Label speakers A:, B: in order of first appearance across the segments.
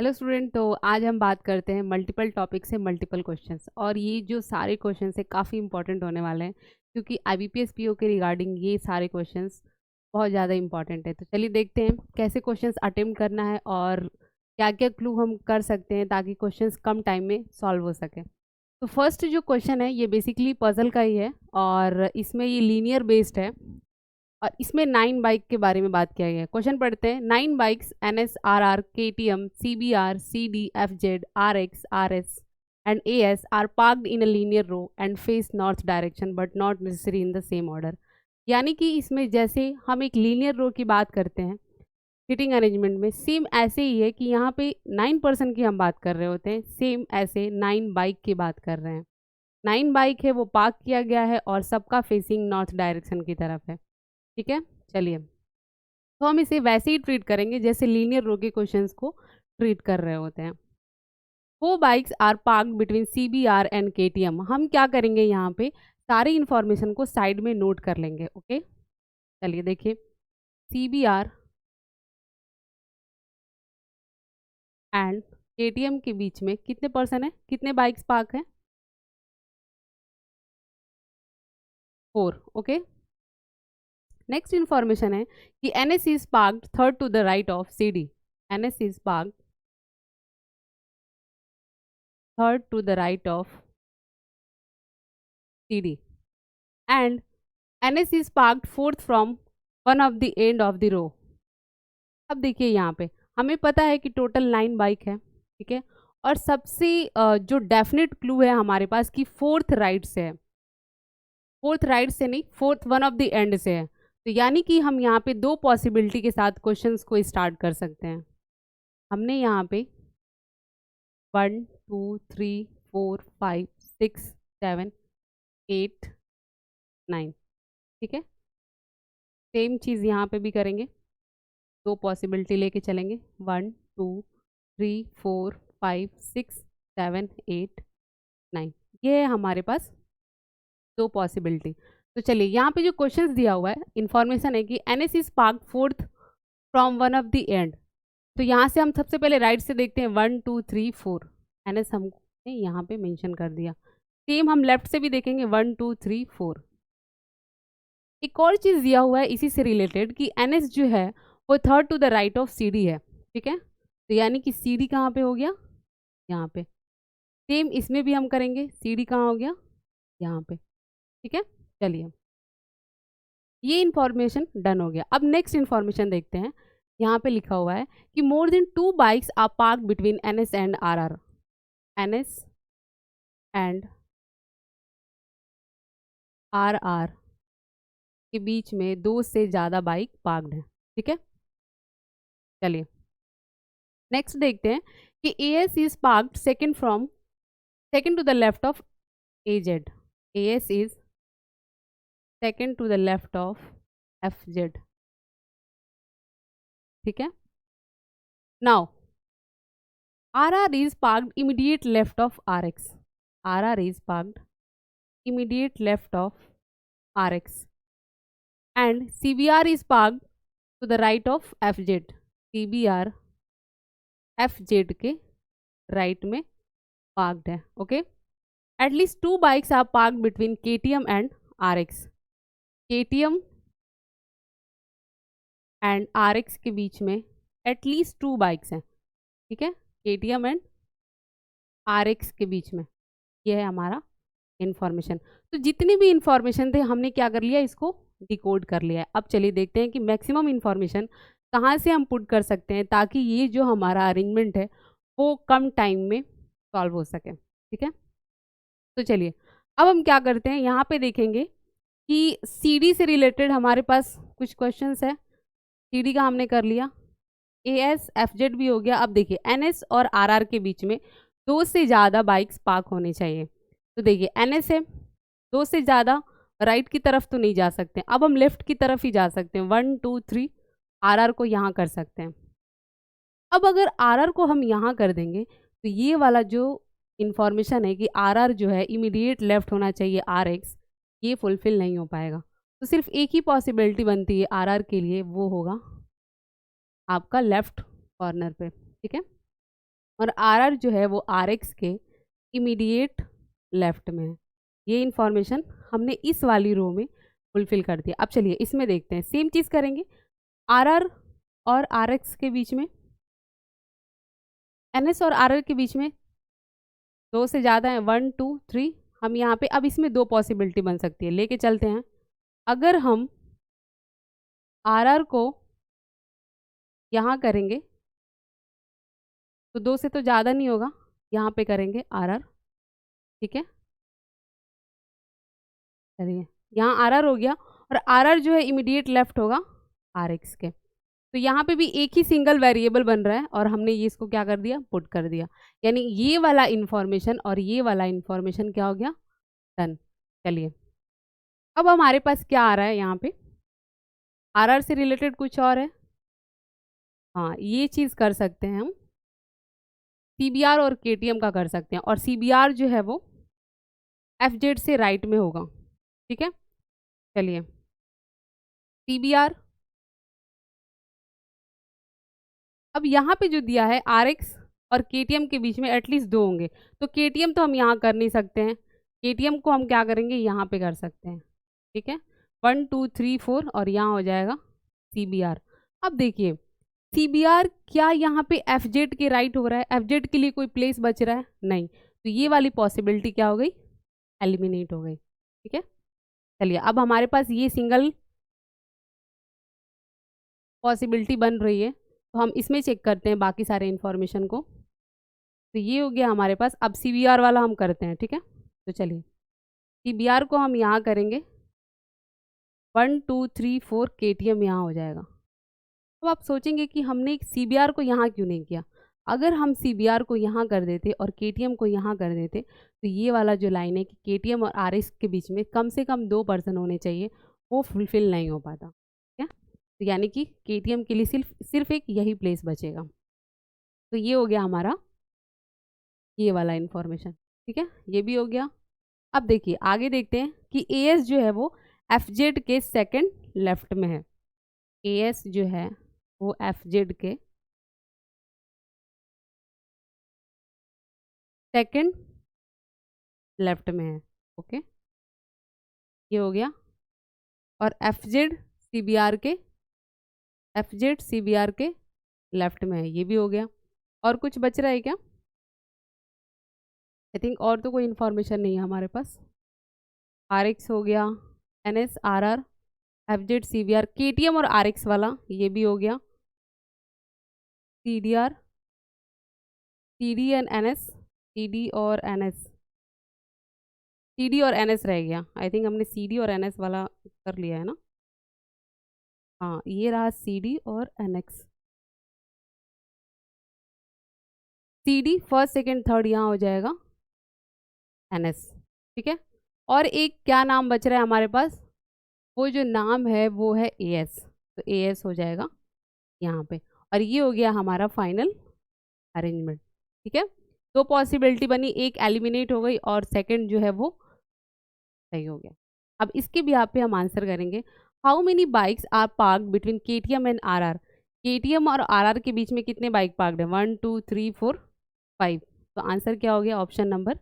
A: Hello student. तो आज हम बात करते हैं मल्टीपल टॉपिक से मल्टीपल क्वेश्चंस, और ये जो सारे क्वेश्चंस है काफ़ी इंपॉर्टेंट होने वाले हैं क्योंकि IBPS PO के रिगार्डिंग ये सारे क्वेश्चंस बहुत ज़्यादा इंपॉर्टेंट है। तो चलिए देखते हैं कैसे क्वेश्चंस अटेम्प्ट करना है और क्या क्या क्लू हम कर सकते हैं ताकि क्वेश्चंस कम टाइम में सॉल्व हो सके। तो फर्स्ट जो क्वेश्चन है ये बेसिकली पजल का ही है और इसमें ये लीनियर बेस्ड है और इसमें 9 बाइक के बारे में बात किया गया है। क्वेश्चन पढ़ते हैं। 9 bikes NS, RR, KTM, CBR, CD, FZ, RX, RS and AS are parked in a linear row and face north direction but not necessary in the same order। यानी कि इसमें जैसे हम एक लीनियर रो की बात करते हैं सीटिंग अरेंजमेंट में, सेम ऐसे ही है कि यहाँ पे 9 पर्सन की हम बात कर रहे होते हैं, सेम ऐसे 9 बाइक की बात कर रहे हैं। 9 बाइक है वो पार्क किया गया है और सबका फेसिंग नॉर्थ डायरेक्शन की तरफ है। ठीक है, चलिए तो हम इसे वैसे ही ट्रीट करेंगे जैसे लीनियर रो के क्वेश्चंस को ट्रीट कर रहे होते हैं। 4 bikes are park between CBR and KTM। हम क्या करेंगे, यहाँ पे सारी इंफॉर्मेशन को साइड में नोट कर लेंगे। ओके, चलिए देखिए CBR एंड KTM के बीच में कितने पर्सन है, कितने बाइक्स पार्क है? 4। ओके, नेक्स्ट इंफॉर्मेशन है कि NS is parked third to the right of CD। NS is parked third to the right of CD and NS is parked fourth from one of the end of the row। अब देखिए यहाँ पे हमें पता है कि total 9 bike है, ठीक है, और सबसे जो डेफिनेट क्लू है हमारे पास कि फोर्थ राइट से है। फोर्थ राइट से नहीं, fourth one of the end से है। तो यानी कि हम यहाँ पे दो पॉसिबिलिटी के साथ क्वेश्चंस को स्टार्ट कर सकते हैं। हमने यहाँ पे 1 2 3 4 5 6 7 8 9, ठीक है, सेम चीज़ यहाँ पे भी करेंगे, दो पॉसिबिलिटी लेके चलेंगे। 1 2 3 4 5 6 7 8 9, ये है हमारे पास दो पॉसिबिलिटी। तो चलिए यहाँ पे जो क्वेश्चंस दिया हुआ है, इंफॉर्मेशन है कि NS is park fourth from one of the end. तो यहाँ से हम सबसे पहले राइट से देखते हैं 1 2 3 4, NS हमने यहाँ पे मेंशन कर दिया। सेम हम लेफ्ट से भी देखेंगे 1 2 3 4। एक और चीज़ दिया हुआ है इसी से रिलेटेड कि NS जो है वो third to the right of CD है, ठीक है, तो यानी कि CD कहाँ पे हो गया, यहाँ पे। सेम इसमें भी हम करेंगे, CD कहाँ हो गया, यहाँ पे, ठीक है। चलिए ये इंफॉर्मेशन डन हो गया। अब नेक्स्ट इंफॉर्मेशन देखते हैं। यहाँ पे लिखा हुआ है कि more than 2 bikes are park between NS and RR। NS and RR के बीच में 2 से ज़्यादा बाइक पार्क्ड है, ठीक है। चलिए नेक्स्ट देखते हैं कि AS is parked second to the left of AZ। AS is second to the left of FZ, ठीक है। Now RR is parked immediate left of RX। RR is parked immediate left of RX and CBR is parked to the right of FZ। CBR FZ के right में parked है। Okay, at least 2 bikes are parked between KTM and RX। KTM and RX के बीच में at least 2 bikes हैं, ठीक है, KTM and RX के बीच में। यह है हमारा इंफॉर्मेशन। तो जितनी भी इंफॉर्मेशन थे हमने क्या कर लिया, इसको डिकोड कर लिया है। अब चलिए देखते हैं कि मैक्सिमम इंफॉर्मेशन कहाँ से हम पुट कर सकते हैं ताकि ये जो हमारा अरेंजमेंट है वो कम टाइम में सॉल्व हो सके, ठीक है। तो चलिए अब हम क्या करते हैं, यहाँ पे देखेंगे कि CD से रिलेटेड हमारे पास कुछ क्वेश्चंस है। CD का हमने कर लिया, AS FZ भी हो गया। अब देखिए NS और RR के बीच में 2 से ज़्यादा बाइक्स पार्क होने चाहिए। तो देखिए NS है, 2 से ज़्यादा राइट की तरफ तो नहीं जा सकते, अब हम लेफ्ट की तरफ ही जा सकते हैं। 1 2 3 RR को यहाँ कर सकते हैं। अब अगर RR को हम यहाँ कर देंगे तो ये वाला जो इंफॉर्मेशन है कि RR जो है इमीडिएट लेफ्ट होना चाहिए RX, ये फुलफिल नहीं हो पाएगा। तो सिर्फ एक ही पॉसिबिलिटी बनती है RR के लिए, वो होगा आपका लेफ्ट कॉर्नर पे, ठीक है। और आर आर जो है वो आर एक्स के इमीडिएट लेफ्ट में है। ये इंफॉर्मेशन हमने इस वाली रो में फुलफिल कर दिया। अब चलिए इसमें देखते हैं, सेम चीज़ करेंगे। आर आर और आर एक्स के बीच में, एन एस और आर आर के बीच में दो से ज़्यादा है, 1 2 3। हम यहाँ पे अब इसमें दो पॉसिबिलिटी बन सकती है, लेके चलते हैं। अगर हम आर आर को यहाँ करेंगे तो दो से तो ज़्यादा नहीं होगा, यहाँ पे करेंगे आर आर, ठीक है। चलिए यहाँ आर आर हो गया, और आर आर जो है इमीडिएट लेफ्ट होगा आर एक्स के। तो यहाँ पे भी एक ही सिंगल वेरिएबल बन रहा है और हमने ये इसको क्या कर दिया, पुट कर दिया। यानी ये वाला इंफॉर्मेशन और ये वाला इंफॉर्मेशन क्या हो गया, डन। चलिए अब हमारे पास क्या आ रहा है यहाँ पे, आर आर से रिलेटेड कुछ और है। हाँ ये चीज़ कर सकते हैं हम, सी बी आर और के टी एम का कर सकते हैं, और सी बी आर जो है वो एफ जेड से राइट में होगा, ठीक है। चलिए सी बी आर, अब यहाँ पे जो दिया है आर एक्स और के टी एम के बीच में एटलीस्ट दो होंगे, तो के टी एम तो हम यहाँ कर नहीं सकते हैं, के टी एम को हम क्या करेंगे, यहाँ पे कर सकते हैं, ठीक है। 1 2 3 4 और यहाँ हो जाएगा सी बी आर। अब देखिए सी बी आर क्या यहाँ पे एफ जेड के राइट हो रहा है, एफ जेड के लिए कोई प्लेस बच रहा है नहीं, तो ये वाली पॉसिबिलिटी क्या हो गई, एलिमिनेट हो गई, ठीक है। चलिए अब हमारे पास ये सिंगल पॉसिबिलिटी बन रही है, तो हम इसमें चेक करते हैं बाकी सारे इंफॉर्मेशन को। तो ये हो गया हमारे पास, अब सी बी आर वाला हम करते हैं, ठीक है। तो चलिए सी बी आर को हम यहाँ करेंगे, 1 2 3 4 के टी एम यहाँ हो जाएगा। तो आप सोचेंगे कि हमने सी बी आर को यहाँ क्यों नहीं किया। अगर हम सी बी आर को यहाँ कर देते और के टी एम को यहाँ कर देते, तो ये वाला जो लाइन है कि के टी एम और आर एस के बीच में कम से कम 2 पर्सन होने चाहिए, वो फुलफिल नहीं हो पाता, ठीक है। तो यानी कि के टी एम के लिए सिर्फ एक यही प्लेस बचेगा। तो ये हो गया हमारा ये वाला इंफॉर्मेशन, ठीक है, ये भी हो गया। अब देखिए आगे देखते हैं कि ए एस जो है वो एफ जेड के सेकेंड लेफ्ट में है। ए एस जो है वो एफ जेड के सेकेंड लेफ्ट में है, ओके, ये हो गया। और F Z C B R के, F Z C B R के लेफ्ट में है, ये भी हो गया। और कुछ बच रहा है क्या, आई थिंक और तो कोई इन्फॉर्मेशन नहीं है हमारे पास। आर एक्स हो गया, N S R R F Z C B R, K T M और आर एक्स वाला ये भी हो गया, C D R C D and N S, C D और एन एस, सी डी और एन एस रह गया। आई थिंक हमने सी डी और एन एस वाला कर लिया है ना, हाँ ये रहा सी डी और N X. C D first second third यहाँ हो जाएगा एन एस, ठीक है। और एक क्या नाम बच रहा है हमारे पास, वो जो नाम है वो है ए एस, तो ए एस हो जाएगा यहाँ पे। और ये हो गया हमारा फाइनल अरेंजमेंट, ठीक है। दो पॉसिबिलिटी बनी, एक एलिमिनेट हो गई और सेकंड जो है वो सही हो गया। अब इसके भी यहाँ पे हम आंसर करेंगे, how many bikes are park between K T M and R R. K T M और आर आर के बीच में कितने बाइक पार्कड है, 1 2 3 4 5। तो आंसर क्या हो गया, ऑप्शन नंबर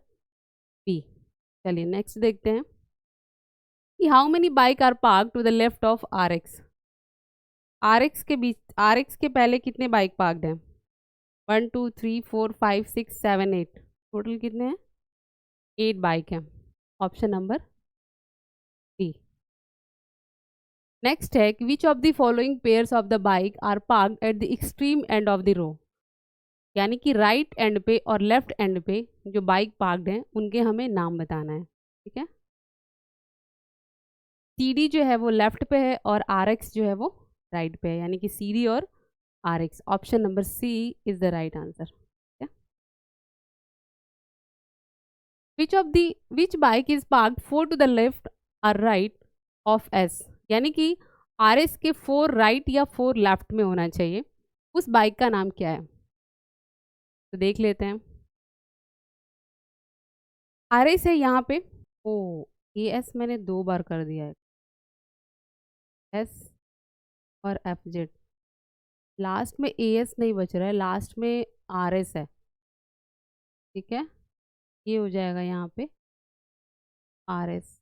A: बी। चलिए नेक्स्ट देखते हैं कि how many bike are park to the left of R X. R X के बीच, आर एक्स के पहले कितने बाइक पार्कड हैं, 1 2 3 4 5 6 7 8, टोटल कितने हैं, 8 बाइक हैं, ऑप्शन नंबर बी। नेक्स्ट है कि which of the following pairs of the bike are park at the extreme end of the row. यानी कि राइट एंड पे और लेफ्ट एंड पे जो बाइक पार्कड हैं उनके हमें नाम बताना है, ठीक है। सी डी जो है वो लेफ्ट पे है और आर एक्स जो है वो राइट पे है, यानी कि सी डी और R X, option number C is the right answer. Which bike is park 4 to the left और राइट ऑफ एस। यानी कि आर एस के 4 राइट या 4 लेफ्ट में होना चाहिए, उस बाइक का नाम क्या है, तो देख लेते हैं। आर एस है यहाँ पे, ओ ए एस मैंने 2 बार कर दिया है, एस और एफ जेड, लास्ट में ए एस नहीं बच रहा है, लास्ट में आर एस है, ठीक है, ये हो जाएगा यहाँ पे आर एस।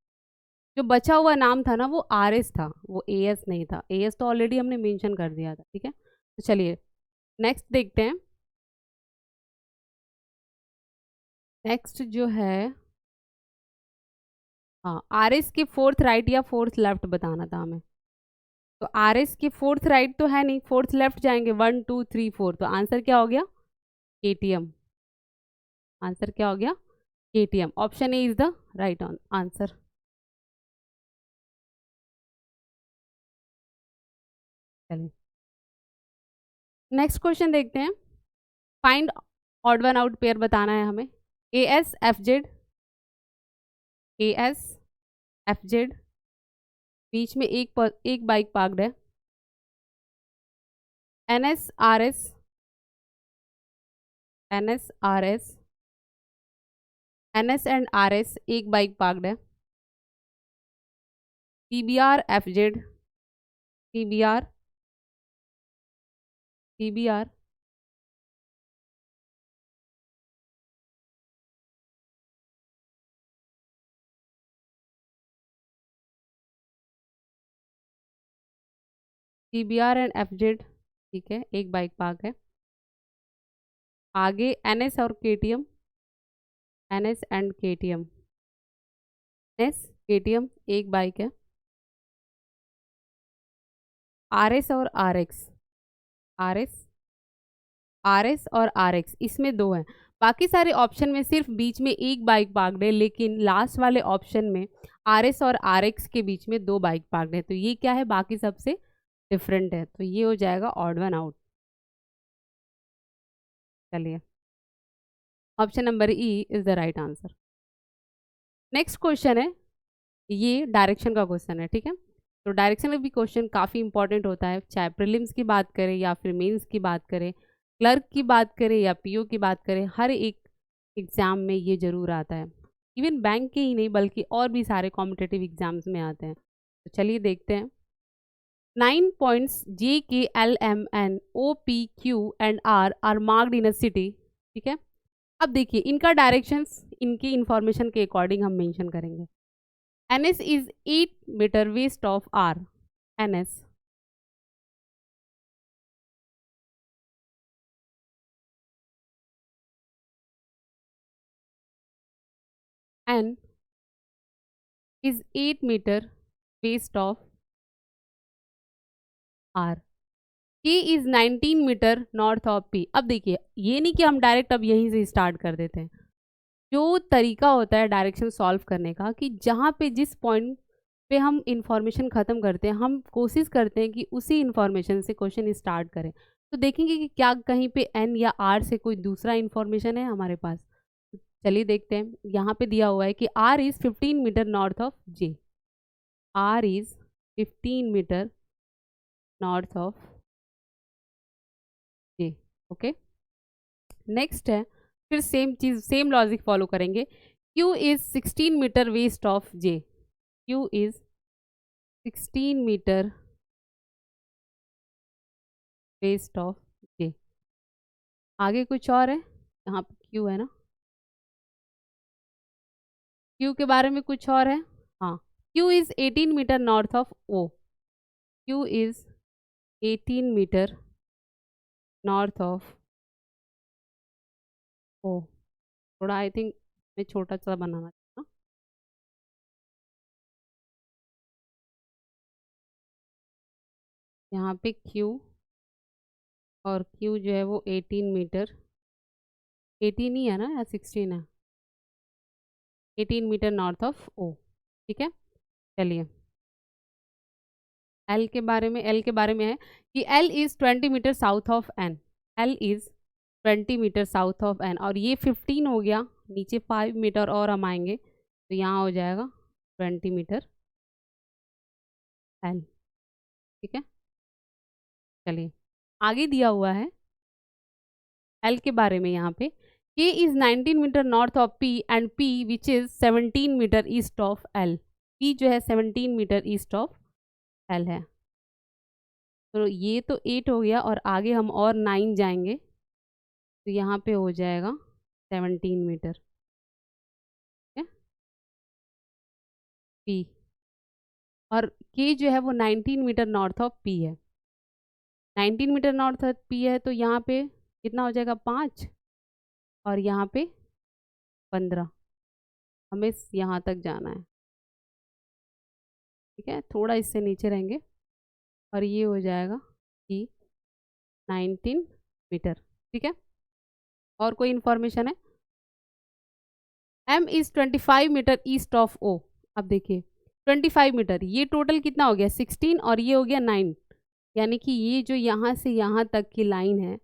A: जो बचा हुआ नाम था ना वो आर एस था, वो ए एस नहीं था। ए एस तो ऑलरेडी हमने मेंशन कर दिया था। ठीक है, तो चलिए नेक्स्ट देखते हैं। नेक्स्ट जो है, हाँ, आर एस के फोर्थ राइट या फोर्थ लेफ्ट बताना था हमें। तो आर एस के फोर्थ राइट तो है नहीं, फोर्थ लेफ्ट जाएंगे, 1 2 3 4, तो आंसर क्या हो गया? केटीएम। आंसर क्या हो गया? KTM. Option A is the right answer. चलिए नेक्स्ट क्वेश्चन देखते हैं। Find odd one out pair बताना है हमें। A S F Z, A S F Z, बीच में एक बाइक पार्क्ड है। N S R S, N S R S, N S and R S, एक बाइक पार्क्ड है। P B R F Z, P B R, P B R, P B R and F Z, ठीक है, एक bike park है। आगे N S और K T M, N S and K T M, N S K T M, एक bike है। R S और R X, R S, R S और आर एक्स, इसमें दो हैं। बाकी सारे ऑप्शन में सिर्फ बीच में एक बाइक पार्कड है, लेकिन लास्ट वाले ऑप्शन में आर एस और आर एक्स के बीच में दो बाइक पार्कड है। तो ये क्या है? बाकी सबसे डिफरेंट है, तो ये हो जाएगा ऑड वन आउट। चलिए option number E is the right answer. Next question है, ये डायरेक्शन का क्वेश्चन है। ठीक है, तो डायरेक्शन का भी क्वेश्चन काफ़ी इंपॉर्टेंट होता है, चाहे प्रीलिम्स की बात करें या फिर मेंस की बात करें, क्लर्क की बात करें या पीओ की बात करें, हर एक एग्ज़ाम में ये जरूर आता है। इवन बैंक के ही नहीं बल्कि और भी सारे कॉम्पिटेटिव एग्जाम्स में आते हैं। तो चलिए देखते हैं। 9 points J K L M N O P Q and R marked in a city. ठीक है, अब देखिए इनका डायरेक्शंस इनकी इंफॉर्मेशन के अकॉर्डिंग हम मेंशन करेंगे। NS is 8 meter west of R. NS. N is 8 meter west of R. K is 19 metre north of P। अब देखिए ये नहीं कि हम डायरेक्ट अब यहीं से स्टार्ट कर देते हैं। जो तरीका होता है डायरेक्शन सॉल्व करने का, कि जहाँ पे जिस पॉइंट पे हम इंफॉर्मेशन ख़त्म करते हैं, हम कोशिश करते हैं कि उसी इंफॉर्मेशन से क्वेश्चन स्टार्ट करें। तो देखेंगे कि क्या कहीं पे N या R से कोई दूसरा इंफॉर्मेशन है हमारे पास। चलिए देखते हैं। यहाँ पे दिया हुआ है कि R is 15 metre north of J। R is 15 metre north of J। Okay, next है, फिर सेम चीज़ सेम लॉजिक फॉलो करेंगे। Q is 16 metre west of J। Q is 16 metre west of J। आगे कुछ और है? यहाँ पे Q है ना, Q के बारे में कुछ और है। हाँ, Q is 18 metre north of O। Q is 18 metre north of O। थोड़ा आई थिंक मैं छोटा सा बनाना था। यहाँ पे Q और Q जो है वो 18 मीटर, 18 ही है ना या 16 है? 18 मीटर नॉर्थ ऑफ O। ठीक है, चलिए L के बारे में है कि L is 20 metre south of N। L is 20 metre south of N, और ये 15 हो गया, नीचे 5 मीटर और हम आएंगे तो यहाँ हो जाएगा 20 मीटर L। ठीक है, चलिए आगे दिया हुआ है L के बारे में। यहाँ पे K is 19 metre north of P and P which is 17 metre east of L। P जो है 17 मीटर ईस्ट ऑफ L है। तो ये तो 8 हो गया और आगे हम और 9 जाएंगे तो यहाँ पे हो जाएगा 17 मीटर, पी, और के जो है वो 19 मीटर नॉर्थ ऑफ पी है। 19 मीटर नॉर्थ ऑफ पी है तो यहाँ पे कितना हो जाएगा 5, और यहाँ पे 15। हमें यहाँ तक जाना है, ठीक है, थोड़ा इससे नीचे रहेंगे, और ये हो जाएगा कि 19 मीटर, ठीक है। और कोई इन्फॉर्मेशन है? M is 25 metre east of O। अब देखिए 25 मीटर, ये टोटल कितना हो गया 16, और ये हो गया 9, यानी कि ये जो यहाँ से यहाँ तक की लाइन है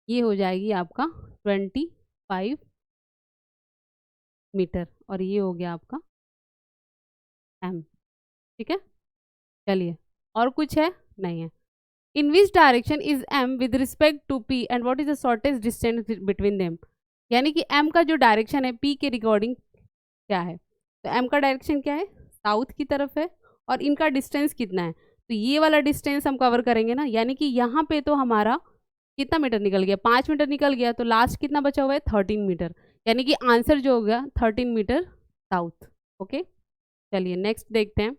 A: ये हो जाएगी आपका 25 मीटर, और ये हो गया आपका M, ठीक है। चलिए, और कुछ है? नहीं है। In which direction is M with respect to P and what is the shortest distance between them. यानी कि M का जो डायरेक्शन है P के रिकॉर्डिंग क्या है, तो M का डायरेक्शन क्या है, साउथ की तरफ है, और इनका डिस्टेंस कितना है, तो ये वाला डिस्टेंस हम कवर करेंगे ना। यानी कि यहाँ पे तो हमारा कितना मीटर निकल गया, 5 मीटर निकल गया, तो लास्ट कितना बचा हुआ है 13 मीटर, यानी कि आंसर जो हो गया 13 मीटर साउथ। ओके, चलिए नेक्स्ट देखते हैं।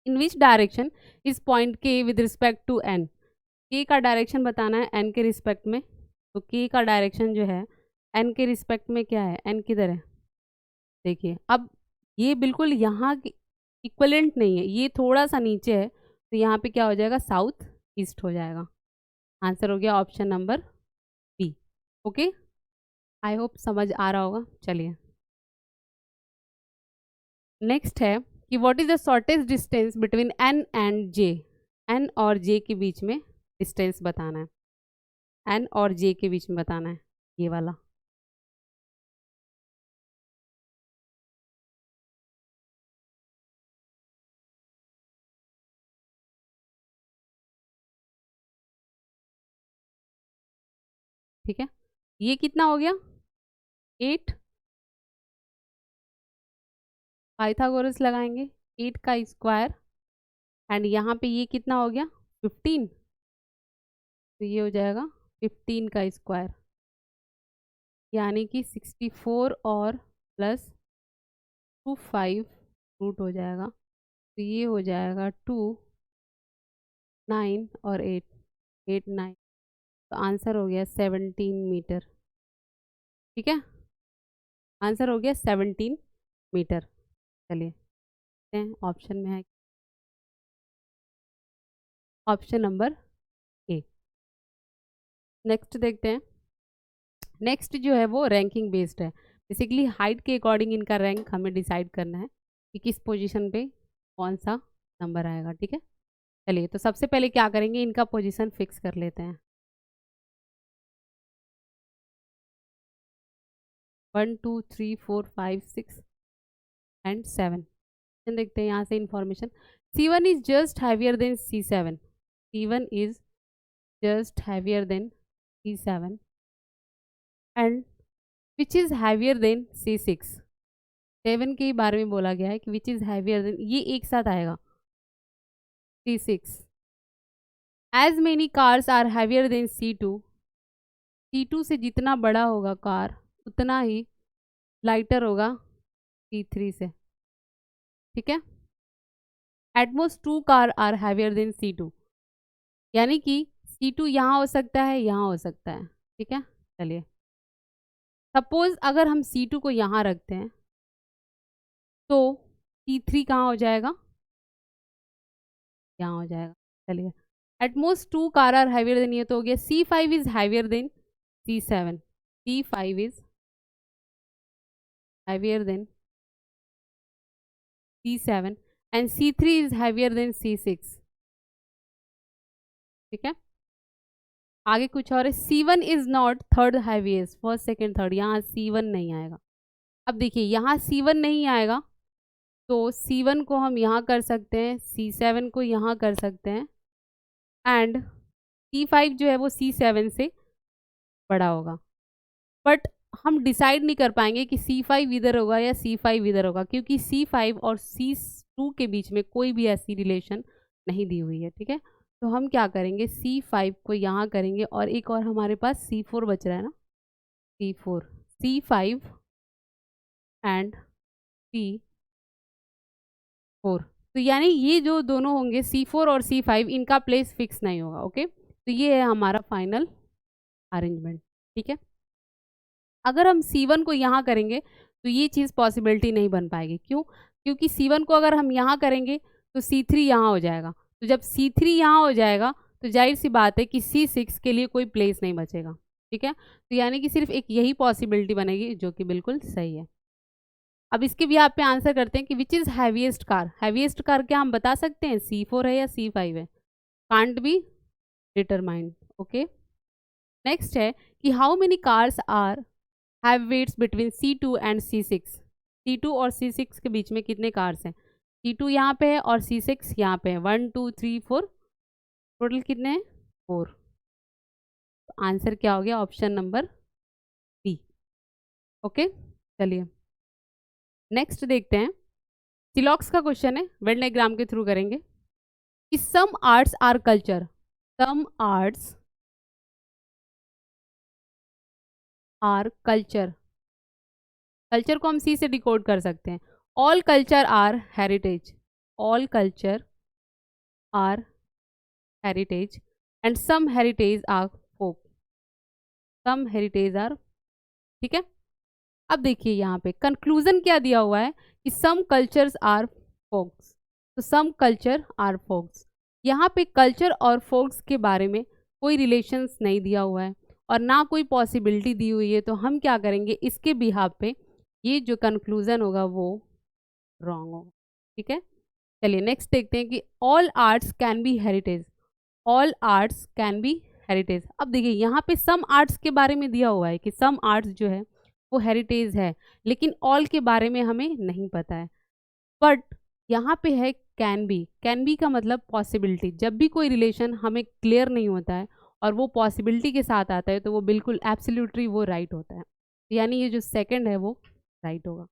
A: इन विच डायरेक्शन इज पॉइंट के विद रिस्पेक्ट टू एन। के का डायरेक्शन बताना है एन के रिस्पेक्ट में, तो के का डायरेक्शन जो है एन के रिस्पेक्ट में क्या है, एन किधर है, देखिए अब ये बिल्कुल यहाँ इक्वलेंट नहीं है, ये थोड़ा सा नीचे है, तो यहाँ पे क्या हो जाएगा साउथ ईस्ट हो जाएगा। आंसर हो गया option number B. Okay, I hope समझ आ रहा होगा। चलिए नेक्स्ट है कि what is the shortest distance between N and J. N और जे के बीच में डिस्टेंस बताना है, एन और जे के बीच में बताना है, ये वाला। ठीक है, ये कितना हो गया 8, पाइथागोरस लगाएंगे 8 का स्क्वायर, एंड यहाँ पे ये कितना हो गया 15, तो ये हो जाएगा 15 का स्क्वायर, यानी कि 64 और प्लस 5 रूट हो जाएगा, तो ये हो जाएगा 2, 9 और 8, 8 9, तो आंसर हो गया 17 मीटर। ठीक है, आंसर हो गया 17 मीटर। चलिए ऑप्शन में है ऑप्शन नंबर ए। नेक्स्ट देखते हैं। नेक्स्ट जो है वो रैंकिंग बेस्ड है, बेसिकली हाइट के अकॉर्डिंग इनका रैंक हमें डिसाइड करना है कि किस पोजीशन पे कौन सा नंबर आएगा। ठीक है, चलिए तो सबसे पहले क्या करेंगे, इनका पोजीशन फिक्स कर लेते हैं। 1 2 3 4 5 6 एंड 7। देखते हैं यहाँ से information. C1 is just heavier than C7, C1 is just heavier than C7 and which is heavier than C6। 7 के बारे में बोला गया है कि विच इज हैवियर देन, ये एक साथ आएगा C6। As many cars are heavier than C2, C2 से जितना बड़ा होगा कार उतना ही लाइटर होगा C3 से। ठीक है, at most 2 car are heavier than C2, यानी कि C2 यहाँ हो सकता है, यहाँ हो सकता है। ठीक है, चलिए सपोज अगर हम C2 को यहाँ रखते हैं तो C3 कहाँ हो जाएगा, यहाँ हो जाएगा। चलिए at most 2 car are heavier than, ये तो हो गया। C5 is heavier than C7, C5 is heavier than C7 and C3 is heavier than C6। ठीक है, आगे कुछ और है। C1 is not third heaviest, first second third, यहाँ C1 नहीं आएगा। अब देखिए यहाँ C1 नहीं आएगा तो C1 को हम यहाँ कर सकते हैं, C7 को यहाँ कर सकते हैं, एंड C5 जो है वो C7 से बड़ा होगा। बट हम डिसाइड नहीं कर पाएंगे कि C5 इधर होगा या C5 इधर होगा, क्योंकि C5 और C2 के बीच में कोई भी ऐसी रिलेशन नहीं दी हुई है। ठीक है, तो हम क्या करेंगे, C5 को यहाँ करेंगे, और एक और हमारे पास C4 बच रहा है ना, C4 C5 एंड C4। तो यानी ये जो दोनों होंगे C4 और C5, इनका प्लेस फिक्स नहीं होगा। ओके, तो ये है हमारा फाइनल अरेंजमेंट। ठीक है, अगर हम C1 को यहाँ करेंगे तो ये चीज़ पॉसिबिलिटी नहीं बन पाएगी। क्यों? क्योंकि C1 को अगर हम यहाँ करेंगे तो C3 यहाँ हो जाएगा। तो जब C3 यहाँ हो जाएगा तो जाहिर सी बात है कि C6 के लिए कोई प्लेस नहीं बचेगा। ठीक है, तो यानी कि सिर्फ एक यही पॉसिबिलिटी बनेगी, जो कि बिल्कुल सही है। अब इसके भी आप पे आंसर करते हैं कि which is heaviest car. Heaviest car क्या हम बता सकते हैं? C4 है या C5 है? Can't be determined. Okay, next है कि how many cars are have weights between C2 and C6। C2 और C6 के बीच में कितने कार्स हैं? C2 यहाँ पे है और C6 यहाँ पे है। 1 2 3 4, टोटल कितने हैं? 4। तो आंसर क्या हो गया? Option number B. ओके, चलिए नेक्स्ट देखते हैं। सिलॉक्स का क्वेश्चन है, वेन डायग्राम के थ्रू करेंगे कि some arts are culture. Some arts are culture. Culture को हम सी से डिकोड कर सकते हैं। All culture are heritage. All culture are heritage and some heritage are folk. Some heritage are, ठीक है। अब देखिए यहाँ पे कंक्लूजन क्या दिया हुआ है कि सम कल्चर्स आर फोक्स। तो सम कल्चर आर फोक्स, यहाँ पे कल्चर और फोक्स के बारे में कोई रिलेशंस नहीं दिया हुआ है और ना कोई पॉसिबिलिटी दी हुई है। तो हम क्या करेंगे, इसके बिहाफ पे ये जो कंक्लूजन होगा वो रॉन्ग होगा। ठीक है, चलिए नेक्स्ट देखते हैं कि all arts can be heritage. All arts can be heritage. अब देखिए यहाँ पे सम आर्ट्स के बारे में दिया हुआ है कि सम आर्ट्स जो है वो हेरिटेज है, लेकिन ऑल के बारे में हमें नहीं पता है। बट यहाँ पे है कैन बी। कैन बी का मतलब पॉसिबिलिटी। जब भी कोई रिलेशन हमें क्लियर नहीं होता है और वो पॉसिबिलिटी के साथ आता है तो वो बिल्कुल एब्सोल्युटली वो राइट होता है। यानी ये जो सेकंड है वो राइट होगा।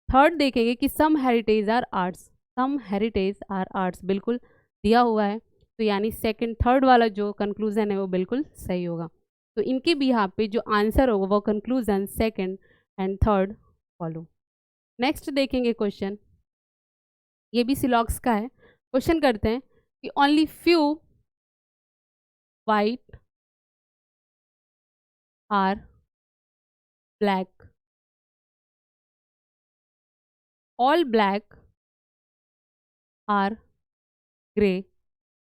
A: थर्ड देखेंगे कि some heritage are arts. Some heritage are arts बिल्कुल दिया हुआ है, तो यानी सेकंड थर्ड वाला जो कंक्लूजन है वो बिल्कुल सही होगा। तो इनके बिहाफ पे जो आंसर होगा वो conclusion second and third follow. Next देखेंगे क्वेश्चन, ये भी सिलॉक्स का है। क्वेश्चन करते हैं कि only few white are black, all black are grey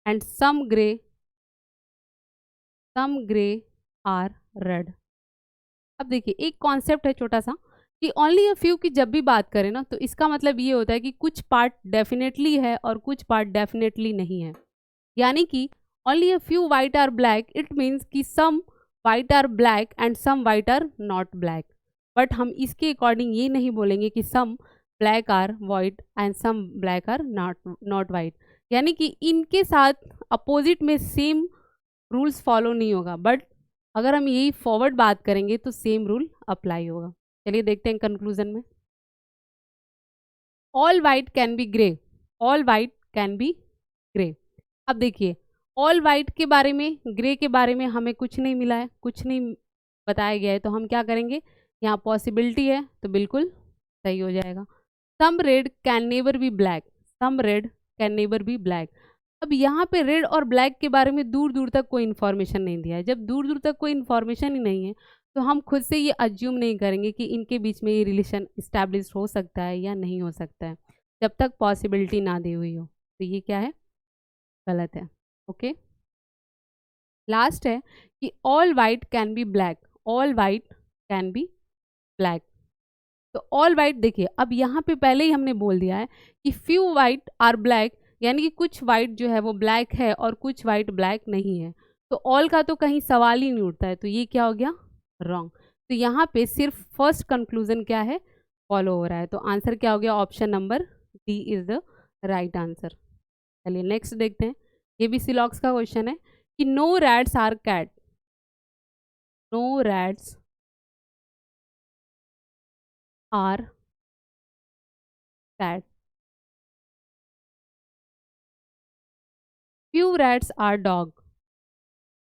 A: and some grey are red. अब देखिए एक कॉन्सेप्ट है छोटा सा कि ओनली अ फ्यू की जब भी बात करें ना तो इसका मतलब ये होता है कि कुछ पार्ट डेफिनेटली है और कुछ पार्ट डेफिनेटली नहीं है। यानी कि only a few white are black, it means कि some white are black and some white are not black. But हम इसके अकॉर्डिंग ये नहीं बोलेंगे कि some black are white and some black are not white. यानी कि इनके साथ अपोजिट में सेम रूल्स फॉलो नहीं होगा, बट अगर हम यही फॉरवर्ड बात करेंगे तो सेम रूल अप्लाई होगा। चलिए देखते हैं कंक्लूजन में। All white can be grey. All white can be grey. अब देखिए ऑल वाइट के बारे में, ग्रे के बारे में हमें कुछ नहीं मिला है, कुछ नहीं बताया गया है, तो हम क्या करेंगे, यहाँ पॉसिबिलिटी है तो बिल्कुल सही हो जाएगा। Some red can never be black. Some red can never be black. अब यहाँ पे रेड और ब्लैक के बारे में दूर दूर तक कोई इन्फॉर्मेशन नहीं दिया है। जब दूर दूर तक कोई इन्फॉर्मेशन ही नहीं है तो हम खुद से ये अज्यूम नहीं करेंगे कि इनके बीच में ये रिलेशन इस्टेब्लिश हो सकता है या नहीं हो सकता है, जब तक पॉसिबिलिटी ना दी हुई हो। तो ये क्या है, गलत है। ओके, लास्ट है कि all white can be black. All white can be black. तो ऑल वाइट देखिए अब यहाँ पे पहले ही हमने बोल दिया है कि फ्यू वाइट आर ब्लैक, यानी कि कुछ वाइट जो है वो ब्लैक है और कुछ वाइट ब्लैक नहीं है। तो ऑल का तो कहीं सवाल ही नहीं उठता है, तो ये क्या हो गया, रॉन्ग। तो यहाँ पे सिर्फ फर्स्ट कंक्लूजन क्या है, फॉलो हो रहा है। तो आंसर क्या हो गया, option number D is the right answer. चलिए नेक्स्ट देखते हैं, ये भी सिलॉक्स का क्वेश्चन है कि no rats are cat. No rats are cat, few rats are dog.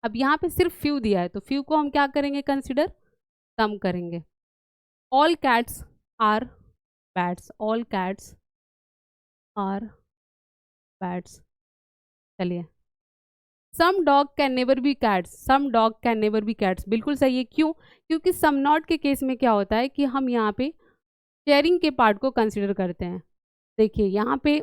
A: अब यहाँ पे सिर्फ फ्यू दिया है तो फ्यू को हम क्या करेंगे, कंसिडर सम करेंगे। All cats are bats, all cats are bats. चलिए, some dog can never be cats, some dog can never be cats, बिल्कुल सही है। क्यों? क्योंकि सम नॉट के केस में क्या होता है कि हम यहाँ पे शेयरिंग के पार्ट को कंसिडर करते हैं। देखिए यहाँ पे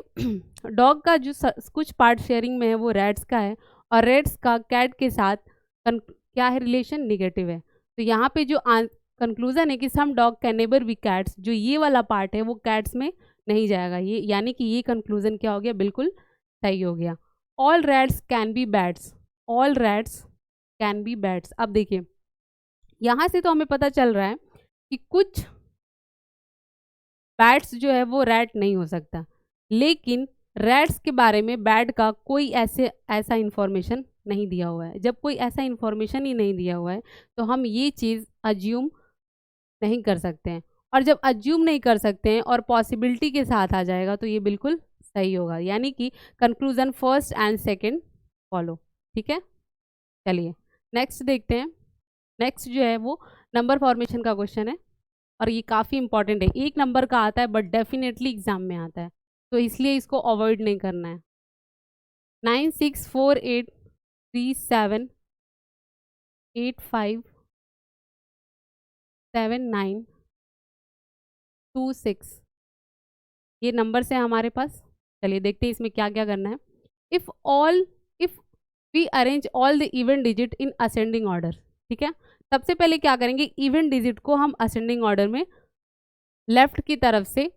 A: डॉग का जो कुछ पार्ट शेयरिंग में है वो रैट्स का है, और रैट्स का कैट के साथ क्या है, रिलेशन निगेटिव है। तो यहाँ पे जो कंक्लूजन है कि some dog can never be cats, जो ये वाला पार्ट है वो कैट्स में नहीं जाएगा, ये यानी कि ये कंक्लूजन क्या हो गया, बिल्कुल सही हो गया। All rats can be bats, all rats can be bats. अब देखिए यहाँ से तो हमें पता चल रहा है कि कुछ बैट्स जो है वो रैट नहीं हो सकता, लेकिन रैट्स के बारे में बैट का कोई ऐसा इंफॉर्मेशन नहीं दिया हुआ है। जब कोई ऐसा इंफॉर्मेशन ही नहीं दिया हुआ है तो हम ये चीज़ अज्यूम नहीं कर सकते हैं, और जब अज्यूम नहीं कर सकते हैं और पॉसिबिलिटी के साथ आ जाएगा तो ये बिल्कुल सही होगा, यानी कि conclusion first and second follow. ठीक है, चलिए नेक्स्ट देखते हैं। नेक्स्ट जो है वो नंबर फॉर्मेशन का क्वेश्चन है, और ये काफ़ी इंपॉर्टेंट है, 1 नंबर का आता है बट डेफिनेटली एग्जाम में आता है, तो इसलिए इसको अवॉइड नहीं करना है। 9 6 4 8 3 7 8 5 7 9 2 6, ये नंबर्स हैं हमारे पास। चलिए देखते हैं इसमें क्या क्या करना है। If we arrange all the even digit in ascending order, ठीक है, सबसे पहले क्या करेंगे, इवन डिजिट को हम असेंडिंग ऑर्डर में लेफ्ट की तरफ से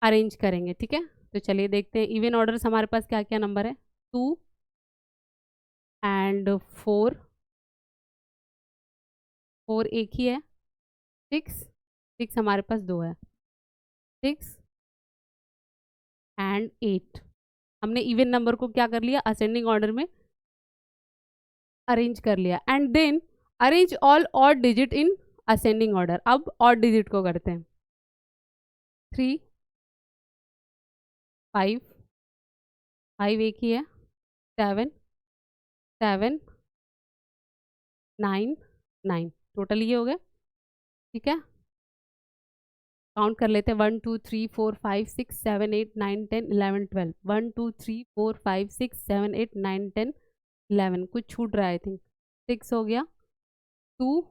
A: अरेंज करेंगे। ठीक है, तो चलिए देखते हैं इवन ऑर्डर्स हमारे पास क्या क्या नंबर है। 2 एंड 4, 4 एक ही है। 6 हमारे पास 2 है। 6 एंड 8, हमने इवन नंबर को क्या कर लिया, असेंडिंग ऑर्डर में अरेंज कर लिया। And then arrange all odd digit in ascending order. अब ऑड डिजिट को करते हैं। 3 5 5 एक ही है। 7 7 9 9, टोटल ये हो गए। ठीक है, काउंट कर लेते हैं। 1 2 3 4 5 6 7 8 9 10 11 12, 1 2 3 4 5 6 7 8 9 10 11, कुछ छूट रहा है, आई थिंक 6 हो गया। 2,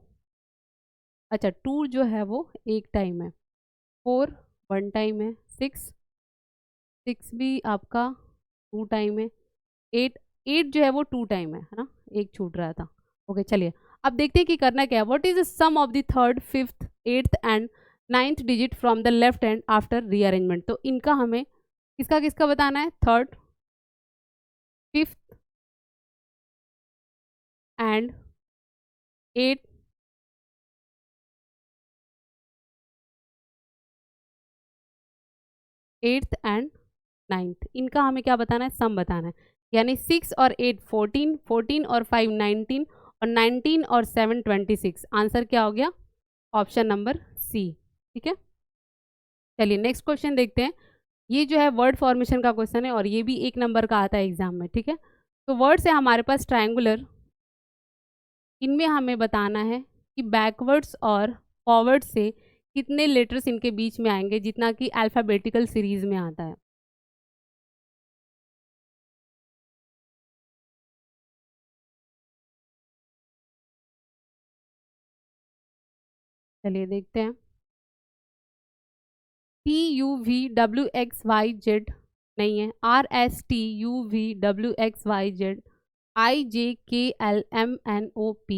A: अच्छा 2 जो है वो एक टाइम है। 4 1 टाइम है। 6 भी आपका 2 टाइम है। 8 जो है वो 2 टाइम है ना, एक छूट रहा था। ओके चलिए अब देखते हैं कि करना क्या है। What is the sum of the third, fifth, eighth and 9th digit from the left hand after rearrangement. तो इनका हमें किसका किसका बताना है, third, fifth and 8, eighth and 9th, इनका हमें क्या बताना है, सम बताना है। यानी 6 और 8 14, 14 और 5 19, और 19 और 7 26। आंसर क्या हो गया, ऑप्शन नंबर सी। ठीक है, चलिए नेक्स्ट क्वेश्चन देखते हैं। ये जो है वर्ड फॉर्मेशन का क्वेश्चन है, और ये भी 1 नंबर का आता है एग्जाम में। ठीक है, तो वर्ड्स है हमारे पास ट्रायंगुलर, इनमें हमें बताना है कि बैकवर्ड्स और फॉरवर्ड से कितने लेटर्स इनके बीच में आएंगे, जितना कि अल्फ़ाबेटिकल सीरीज में आता है। चलिए देखते हैं। TUVWXYZ नहीं है। RSTUVWXYZ, IJKLMNOP,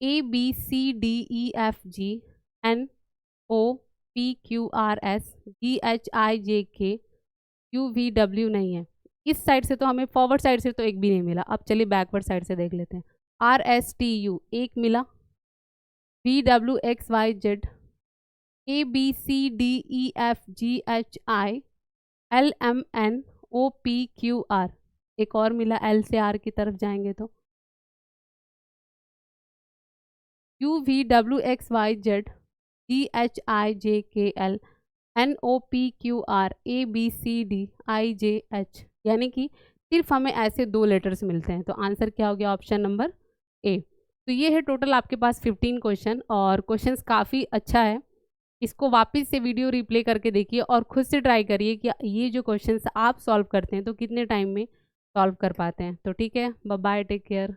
A: ABCDEFG, NOPQRS, GHIJK, UVW नहीं है। इस साइड से तो हमें, फॉरवर्ड साइड से तो एक भी नहीं मिला। अब चलिए बैकवर्ड साइड से देख लेते हैं। RSTU एक मिला, VWXYZ, ABCDEFGHILMNOPQR, एक और मिला, L से R की तरफ जाएंगे तो UVWXYZ, GHIJKL, NOPQR, ABCDIJH, यानी कि सिर्फ हमें ऐसे 2 लेटर्स मिलते हैं। तो आंसर क्या हो गया, ऑप्शन नंबर ए। तो ये है टोटल आपके पास 15 क्वेश्चन, और क्वेश्चंस काफ़ी अच्छा है। इसको वापस से वीडियो रिप्ले करके देखिए और खुद से ट्राई करिए कि ये जो क्वेश्चंस आप सॉल्व करते हैं तो कितने टाइम में सॉल्व कर पाते हैं। तो ठीक है, बाय बाय, टेक केयर।